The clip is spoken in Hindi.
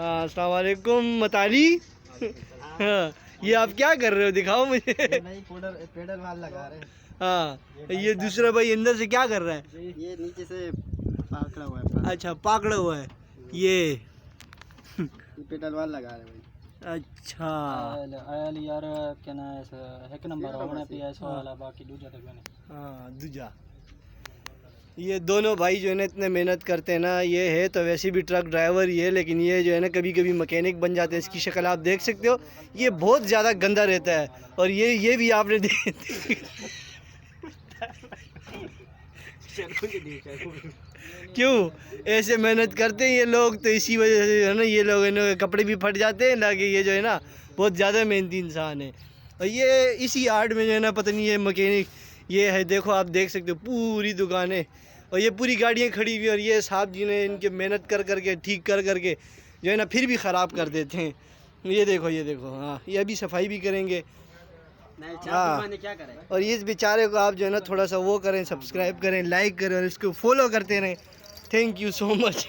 हाँ, अस्सलाम वालेकुम मताली। हाँ, ये आप क्या कर रहे हो, दिखाओ मुझे। नहीं, पेडल वाल लगा रहे हैं। हाँ, ये दूसरा भाई अंदर से क्या कर रहा है? ये नीचे से पकड़ा हुआ है। अच्छा, पकड़ा हुआ है ये पेडल वाल लगा रहे हैं अच्छा। आयल यार क्या ना है, एक नंबर होने पे ऐसा वाला, बाकी दूसरा तक मैंने। हाँ, दूजा। ये दोनों भाई जो है ना इतने मेहनत करते हैं ना, ये है तो वैसे भी ट्रक ड्राइवर ही है, लेकिन ये जो है ना कभी कभी मैकेनिक बन जाते हैं। इसकी शक्ल आप देख सकते हो, ये बहुत ज़्यादा गंदा रहता है। और ये भी आपने क्यों ऐसे मेहनत करते हैं ये लोग, तो इसी वजह से है ना ये लोग इन्होंने कपड़े भी फट जाते हैं ना, कि ये जो है ना बहुत ज़्यादा मेहनती इंसान है। और ये इसी आर्ट में जो है ना पता नहीं ये मैकेनिक ये है, देखो आप देख सकते हो पूरी दुकानें और ये पूरी गाड़ियाँ खड़ी हुई, और ये साहब जी ने इनके मेहनत कर करके ठीक कर करके जो है ना फिर भी ख़राब कर देते हैं। ये देखो हाँ, ये अभी सफाई भी करेंगे। हाँ, क्या करें। और इस बेचारे को आप जो है ना थोड़ा सा वो करें, सब्सक्राइब करें, लाइक करें और इसको फॉलो करते रहें। Thank you so much.